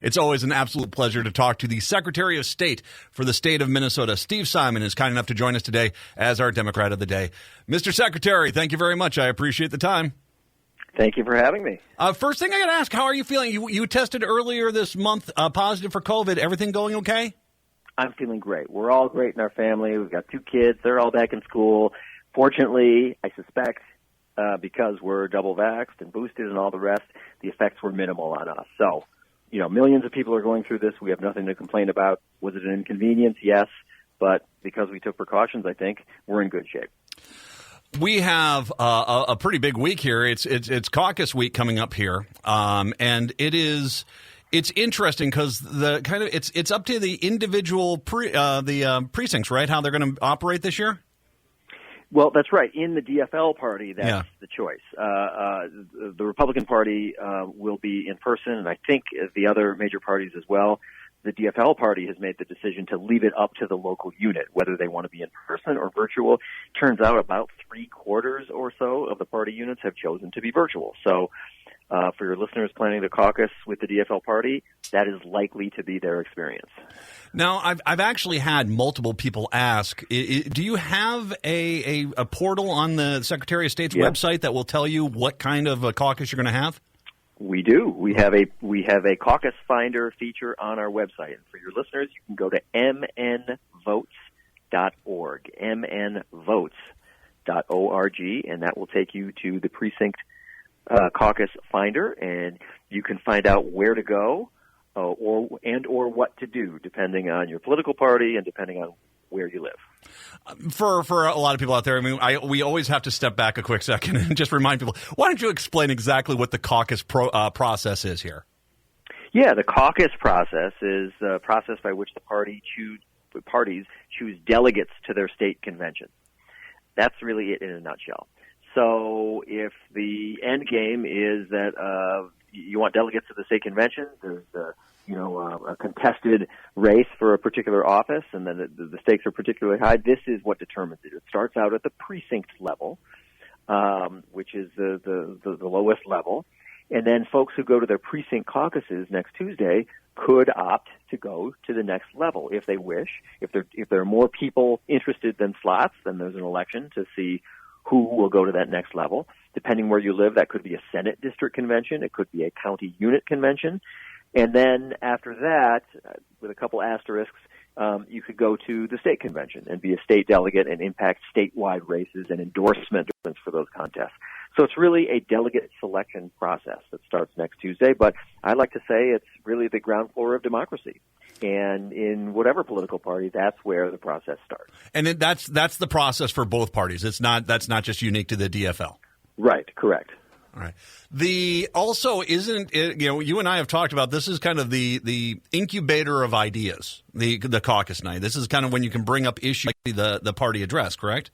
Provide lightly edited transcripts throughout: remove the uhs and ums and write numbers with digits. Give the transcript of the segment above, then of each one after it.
It's always an absolute pleasure to talk to the Secretary of State for the state of Minnesota. Steve Simon is kind enough to join us today as our Democrat of the Day. Mr. Secretary, thank you very much. I appreciate the time. Thank you for having me. First thing I got to ask, how are you feeling? You tested earlier this month positive for COVID. Everything going okay? I'm feeling great. We're all great in our family. We've got 2 kids. They're all back in school. Fortunately, I suspect because we're double vaxxed and boosted and all the rest, the effects were minimal on us. So, millions of people are going through this. We have nothing to complain about. Was it an inconvenience? Yes. But because we took precautions, I think we're in good shape. We have a pretty big week here. It's caucus week coming up here, and it's interesting because it's up to the individual precincts, right? How they're going to operate this year. Well, that's right. In the DFL party, that's the choice. The Republican Party will be in person, and I think the other major parties as well. The DFL party has made the decision to leave it up to the local unit, whether they want to be in person or virtual. Turns out about 3/4 or so of the party units have chosen to be virtual. So for your listeners planning to caucus with the DFL party, that is likely to be their experience. Now, I've actually had multiple people ask, do you have a portal on the Secretary of State's website that will tell you what kind of a caucus you're going to have? We do. We have a caucus finder feature on our website. And for your listeners, you can go to mnvotes.org, mnvotes.org, and that will take you to the precinct caucus finder, and you can find out where to go or what to do, depending on your political party and depending on where you live. For a lot of people out there, I mean, we always have to step back a quick second and just remind people, why don't you explain exactly what the caucus process is here? Yeah, the caucus process is the process by which the parties choose delegates to their state convention. That's really it in a nutshell. So if the end game is that you want delegates to the state convention, there's a contested race for a particular office, and then the stakes are particularly high. This is what determines it. It starts out at the precinct level, which is the lowest level, and then folks who go to their precinct caucuses next Tuesday could opt to go to the next level if they wish. If there are more people interested than slots, then there's an election to see who will go to that next level. Depending where you live, that could be a Senate district convention. It could be a county unit convention. And then after that, with a couple asterisks, you could go to the state convention and be a state delegate and impact statewide races and endorsements for those contests. So it's really a delegate selection process that starts next Tuesday. But I like to say it's really the ground floor of democracy. And in whatever political party, that's where the process starts. And that's the process for both parties. That's not just unique to the DFL. Right. Correct. All right. You and I have talked about this is kind of the incubator of ideas, the caucus night. This is kind of when you can bring up issues like the party address, correct?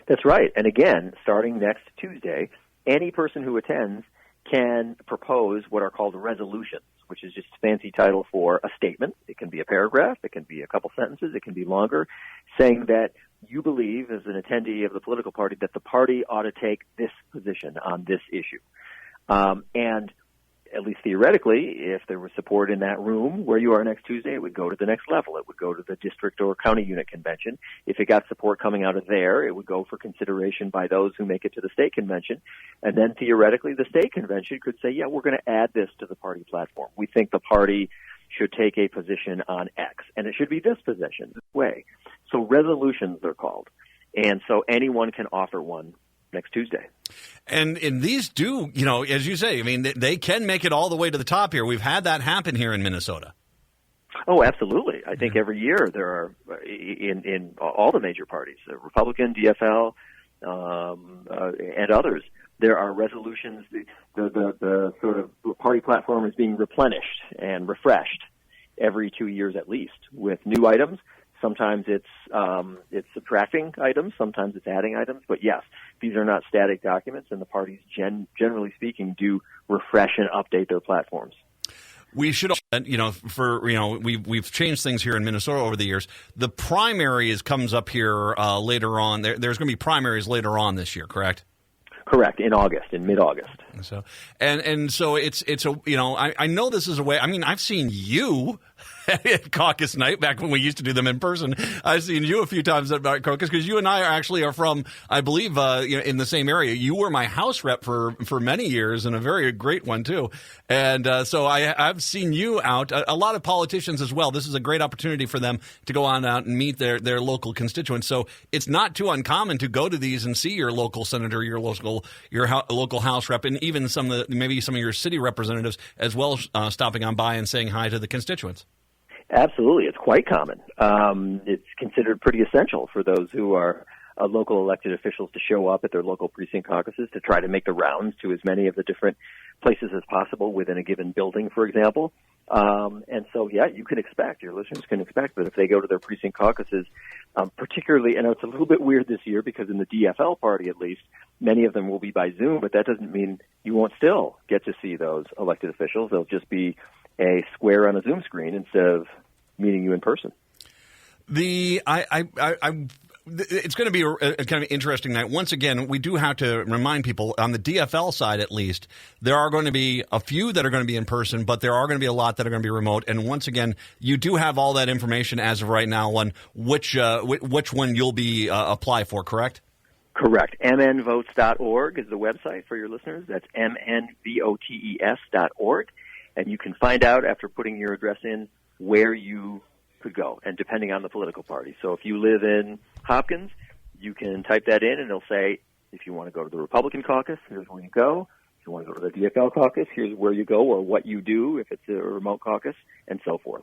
That's right. And again, starting next Tuesday, any person who attends can propose what are called resolutions, which is just a fancy title for a statement. It can be a paragraph. It can be a couple sentences. It can be longer, saying that you believe, as an attendee of the political party, that the party ought to take this position on this issue. And at least theoretically, if there was support in that room where you are next Tuesday, it would go to the next level. It would go to the district or county unit convention. If it got support coming out of there, it would go for consideration by those who make it to the state convention. And then theoretically, the state convention could say, yeah, we're going to add this to the party platform. We think the party should take a position on X, and it should be this position, this way. So resolutions, they're called. And so anyone can offer one next Tuesday. And these do, as you say, I mean, they can make it all the way to the top here. We've had that happen here in Minnesota. Oh, absolutely. I think every year there are, in all the major parties, the Republican, DFL, and others, there are resolutions. The sort of party platform is being replenished and refreshed every 2 years at least with new items. Sometimes it's subtracting items, sometimes it's adding items. But yes, these are not static documents, and the parties, generally speaking, do refresh and update their platforms. We should, we've changed things here in Minnesota over the years. The primaries comes up here later on. There's going to be primaries later on this year, correct? Correct, in August, in mid-August. So so it's a I know this is a way. I mean, I've seen you at caucus night back when we used to do them in person. I've seen you a few times at caucus because you and I are from, I believe, in the same area. You were my House rep for many years, and a very great one too. And so I've seen you out. A lot of politicians as well. This is a great opportunity for them to go on out and meet their local constituents. So it's not too uncommon to go to these and see your local senator, your local House rep, and even maybe some of your city representatives as well, stopping on by and saying hi to the constituents. Absolutely. It's quite common. It's considered pretty essential for those who are local elected officials to show up at their local precinct caucuses to try to make the rounds to as many of the different places as possible within a given building, for example. And so, yeah, you can expect, your listeners can expect that if they go to their precinct caucuses, particularly, and it's a little bit weird this year because in the DFL party at least, many of them will be by Zoom, but that doesn't mean you won't still get to see those elected officials. They'll just be a square on a Zoom screen instead of meeting you in person. It's going to be a kind of interesting night. Once again, we do have to remind people on the DFL side, at least, there are going to be a few that are going to be in person, but there are going to be a lot that are going to be remote. And once again, you do have all that information as of right now on which one you'll be apply for, correct? Correct. mnvotes.org is the website for your listeners. That's mnvotes.org. And you can find out after putting your address in where you could go, and depending on the political party. So if you live in Hopkins, you can type that in, and it'll say, if you want to go to the Republican caucus, here's where you go. If you want to go to the DFL caucus, here's where you go, or what you do if it's a remote caucus, and so forth.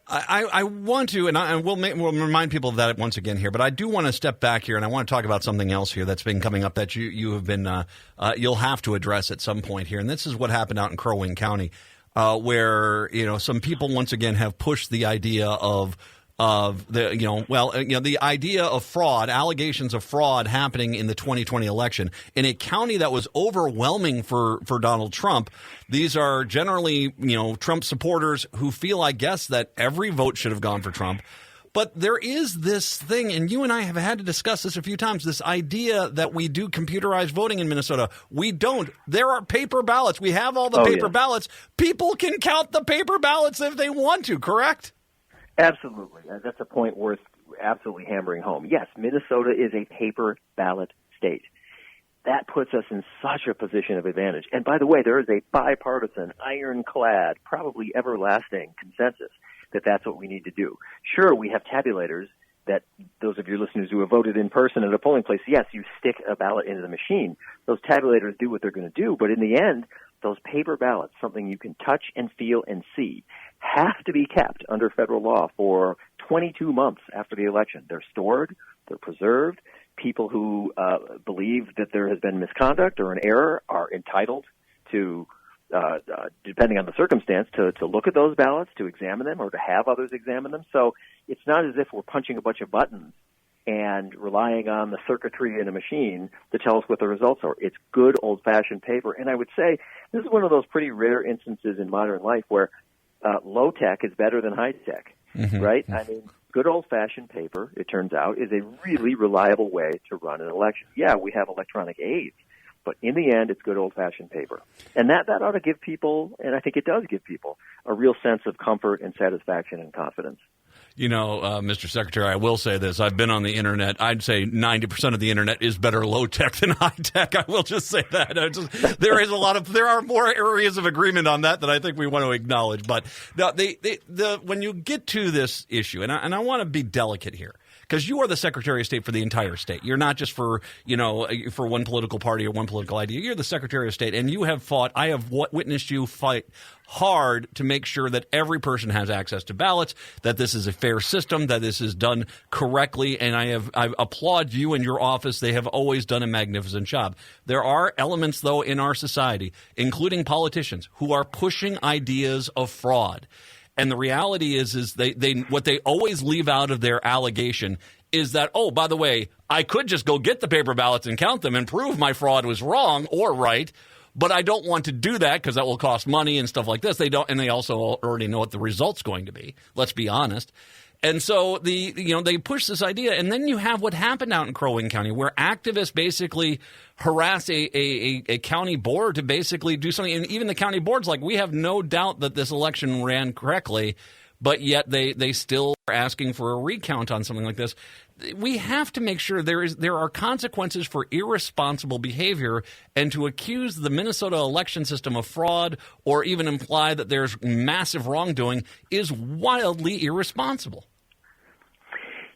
I want to, and we'll remind people of that once again here, but I do want to step back here, and I want to talk about something else here that's been coming up that you have been you'll have to address at some point here, and this is what happened out in Crow Wing County, where some people once again have pushed the idea of the idea of fraud, allegations of fraud happening in the 2020 election in a county that was overwhelming for Donald Trump. These are generally, Trump supporters who feel, I guess, that every vote should have gone for Trump. But there is this thing, and you and I have had to discuss this a few times, this idea that we do computerized voting in Minnesota. We don't. There are paper ballots. We have all the paper ballots. People can count the paper ballots if they want to, correct? Absolutely. That's a point worth absolutely hammering home. Yes, Minnesota is a paper ballot state. That puts us in such a position of advantage. And by the way, there is a bipartisan, ironclad, probably everlasting consensus that that's what we need to do. Sure, we have tabulators that those of your listeners who have voted in person at a polling place, yes, you stick a ballot into the machine. Those tabulators do what they're going to do, but in the end, those paper ballots, something you can touch and feel and see, have to be kept under federal law for 22 months after the election. They're stored, they're preserved. People who believe that there has been misconduct or an error are entitled to, depending on the circumstance, to look at those ballots, to examine them, or to have others examine them. So it's not as if we're punching a bunch of buttons and relying on the circuitry in a machine to tell us what the results are. It's good old-fashioned paper. And I would say this is one of those pretty rare instances in modern life where low-tech is better than high-tech, right? I mean, good old-fashioned paper, it turns out, is a really reliable way to run an election. Yeah, we have electronic aids, but in the end, it's good old-fashioned paper. And that ought to give people, and I think it does give people, a real sense of comfort and satisfaction and confidence. Mr. Secretary, I will say this. I've been on the Internet. I'd say 90% of the Internet is better low-tech than high-tech. I will just say that. There are more areas of agreement on that I think we want to acknowledge. But when you get to this issue, and I want to be delicate here, because you are the Secretary of State for the entire state. You're not just for one political party or one political idea. You're the Secretary of State, and you have fought. I have witnessed you fight hard to make sure that every person has access to ballots, that this is a fair system, that this is done correctly, and I applaud you and your office. They have always done a magnificent job. There are elements, though, in our society, including politicians, who are pushing ideas of fraud. And the reality is they what they always leave out of their allegation is that, oh, by the way, I could just go get the paper ballots and count them and prove my fraud was wrong or right, but I don't want to do that because that will cost money and stuff like this. They don't, and they also already know what the result's going to be. Let's be honest. And so they push this idea, and then you have what happened out in Crow Wing County, where activists basically harass a county board to basically do something. And even the county board's like, we have no doubt that this election ran correctly, but yet they still are asking for a recount on something like this. We have to make sure there are consequences for irresponsible behavior, and to accuse the Minnesota election system of fraud or even imply that there's massive wrongdoing is wildly irresponsible.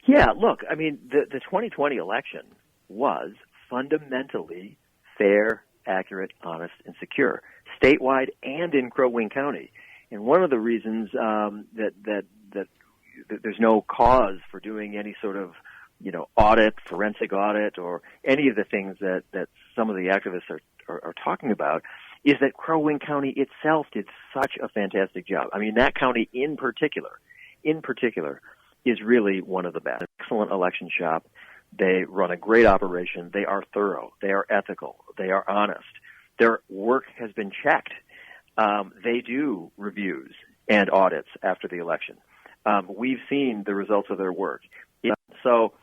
Yeah, look, I mean, the 2020 election was fundamentally fair, accurate, honest, and secure, statewide and in Crow Wing County. And one of the reasons that there's no cause for doing any sort of, audit, forensic audit, or any of the things that some of the activists are talking about, is that Crow Wing County itself did such a fantastic job. I mean, that county in particular, is really one of the best. Excellent election shop. They run a great operation. They are thorough. They are ethical. They are honest. Their work has been checked. They do reviews and audits after the election. We've seen the results of their work. So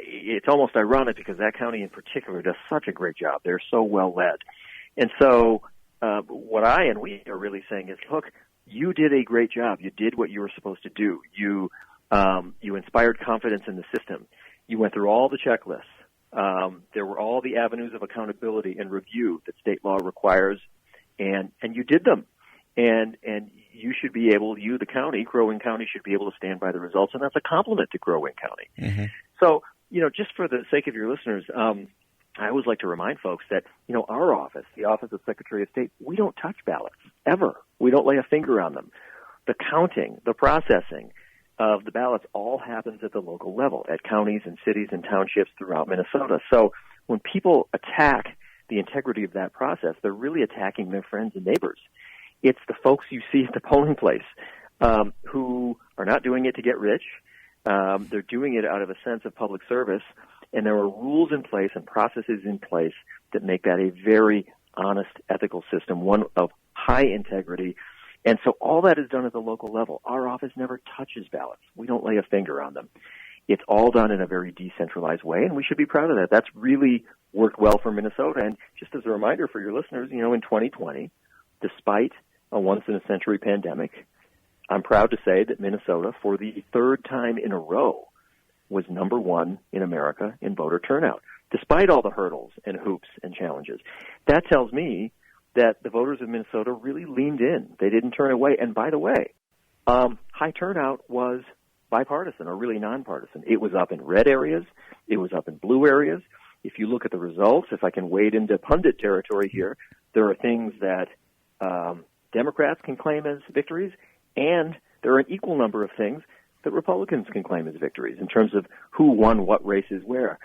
it's almost ironic because that county in particular does such a great job. They're so well led. And so what I and we are really saying is, look, you did a great job. You did what you were supposed to do. You inspired confidence in the system. You went through all the checklists. There were all the avenues of accountability and review that state law requires, and you did them. And you should be able, the county, Crow Wing County, should be able to stand by the results, and that's a compliment to Crow Wing County. Mm-hmm. So, just for the sake of your listeners, I always like to remind folks that, our office, the Office of Secretary of State, we don't touch ballots, ever. We don't lay a finger on them. The counting, the processing of the ballots all happens at the local level, at counties and cities and townships throughout Minnesota. So when people attack the integrity of that process, they're really attacking their friends and neighbors. It's the folks you see at the polling place who are not doing it to get rich. They're doing it out of a sense of public service, and there are rules in place and processes in place that make that a very honest, ethical system, one of high integrity. And so all that is done at the local level. Our office never touches ballots. We don't lay a finger on them. It's all done in a very decentralized way, and we should be proud of that. That's really worked well for Minnesota. And just as a reminder for your listeners, in 2020, despite a once-in-a-century pandemic, I'm proud to say that Minnesota, for the third time in a row, was number one in America in voter turnout, despite all the hurdles and hoops and challenges. That tells me that the voters of Minnesota really leaned in. They didn't turn away. And by the way, high turnout was bipartisan or really nonpartisan. It was up in red areas. It was up in blue areas. If you look at the results, if I can wade into pundit territory here, there are things that Democrats can claim as victories, and there are an equal number of things that Republicans can claim as victories in terms of who won what races where.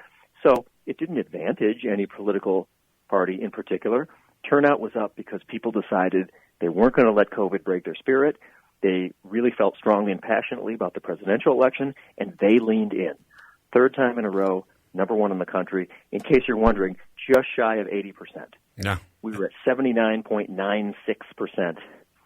So it didn't advantage any political party in particular. Turnout was up because people decided they weren't going to let COVID break their spirit. They really felt strongly and passionately about the presidential election, and they leaned in. Third time in a row, number one in the country. In case you're wondering, just shy of 80%. Yeah. We were at 79.96%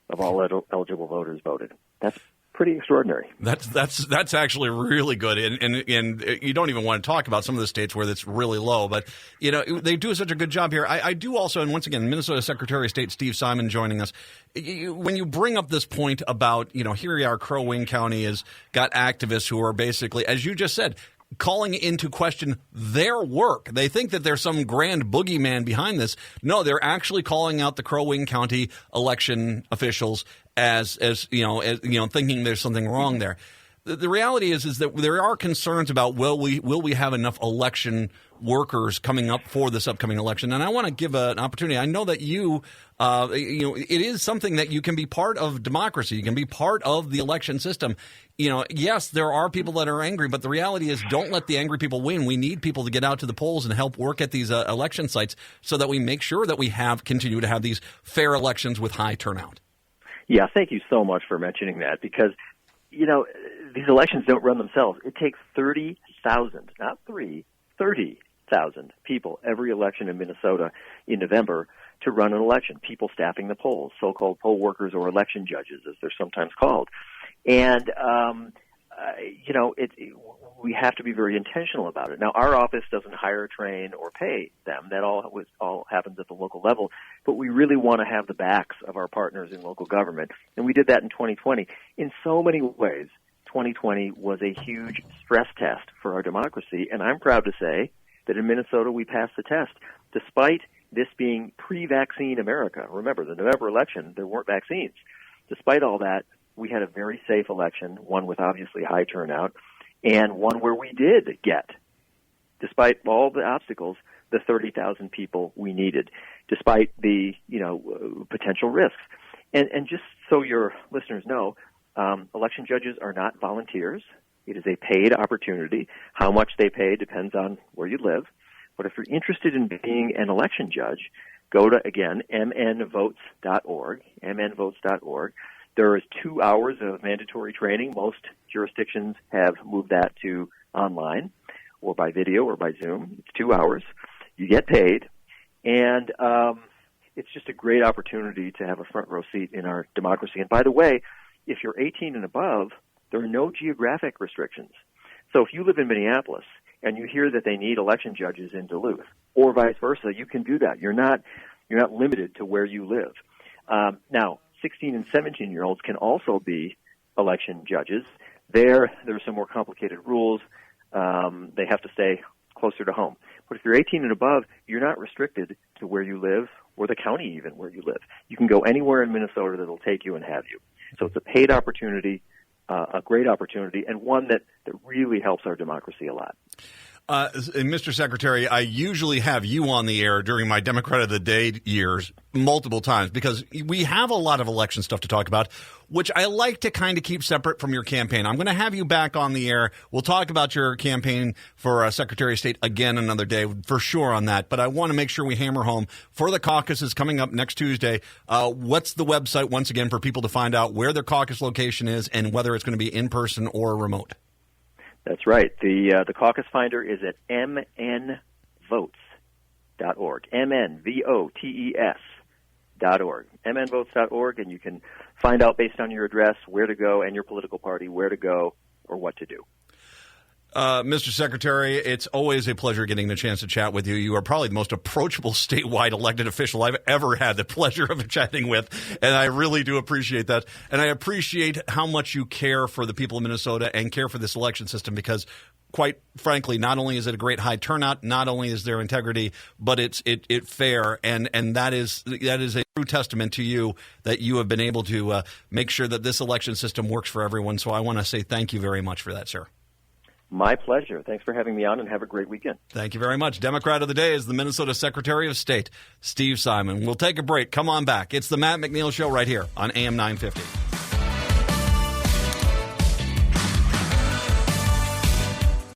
of all eligible voters voted. That's pretty extraordinary. That's actually really good, and you don't even want to talk about some of the states where that's really low, but they do such a good job here. I do also, and once again, Minnesota Secretary of State Steve Simon joining us. When you bring up this point about here we are, Crow Wing County has got activists who are basically, as you just said, calling into question their work. They think that there's some grand boogeyman behind this. No, they're actually calling out the Crow Wing County election officials as thinking there's something wrong there. The reality is that there are concerns about will we have enough election workers coming up for this upcoming election, and I want to give an opportunity. I know that it is something that you can be part of democracy. You can be part of the election system. Yes, there are people that are angry, but the reality is don't let the angry people win. We need people to get out to the polls and help work at these election sites so that we make sure that we continue to have these fair elections with high turnout. Yeah, thank you so much for mentioning that because, these elections don't run themselves. It takes 30,000, not 30,000 people every election in Minnesota in November to run an election, people staffing the polls, so-called poll workers or election judges, as they're sometimes called. And we have to be very intentional about it. Now, our office doesn't hire, train, or pay them. That all happens at the local level. But we really want to have the backs of our partners in local government, and we did that in 2020. In so many ways, 2020 was a huge stress test for our democracy, and I'm proud to say that in Minnesota we passed the test, despite this being pre-vaccine America. Remember, the November election, there weren't vaccines. Despite all that, we had a very safe election, one with obviously high turnout, and one where we did get, despite all the obstacles, the 30,000 people we needed, despite the potential risks. And just so your listeners know, election judges are not volunteers. It is a paid opportunity. How much they pay depends on where you live. But if you're interested in being an election judge, go to, again, mnvotes.org, mnvotes.org. There is 2 hours of mandatory training. Most jurisdictions have moved that to online or by video or by Zoom. It's 2 hours. You get paid. And it's just a great opportunity to have a front row seat in our democracy. And by the way, if you're 18 and above, there are no geographic restrictions. So if you live in Minneapolis and you hear that they need election judges in Duluth, or vice versa, you can do that. You're not limited to where you live. Now, 16 and 17-year-olds can also be election judges. There's some more complicated rules. They have to stay closer to home. But if you're 18 and above, you're not restricted to where you live or the county even where you live. You can go anywhere in Minnesota that'll take you and have you. So it's a paid opportunity, a great opportunity, and one that really helps our democracy a lot. Mr. Secretary, I usually have you on the air during my Democrat of the Day years multiple times because we have a lot of election stuff to talk about, which I like to kind of keep separate from your campaign. I'm going to have you back on the air. We'll talk about your campaign for Secretary of State again another day for sure on that. But I want to make sure we hammer home for the caucuses coming up next Tuesday. What's the website once again for people to find out where their caucus location is and whether it's going to be in person or remote? That's right. The caucus finder is at mnvotes.org, mnvotes.org, mnvotes.org, and you can find out based on your address where to go and your political party where to go or what to do. Mr. Secretary, it's always a pleasure getting the chance to chat with you. You are probably the most approachable statewide elected official I've ever had the pleasure of chatting with, and I really do appreciate that. And I appreciate how much you care for the people of Minnesota and care for this election system because, quite frankly, not only is it a great high turnout, not only is there integrity, but it's fair, and that is a true testament to you that you have been able to make sure that this election system works for everyone. So I want to say thank you very much for that, sir. My pleasure. Thanks for having me on, and have a great weekend. Thank you very much. Democrat of the Day is the Minnesota Secretary of State, Steve Simon. We'll take a break. Come on back. It's the Matt McNeil Show right here on AM 950.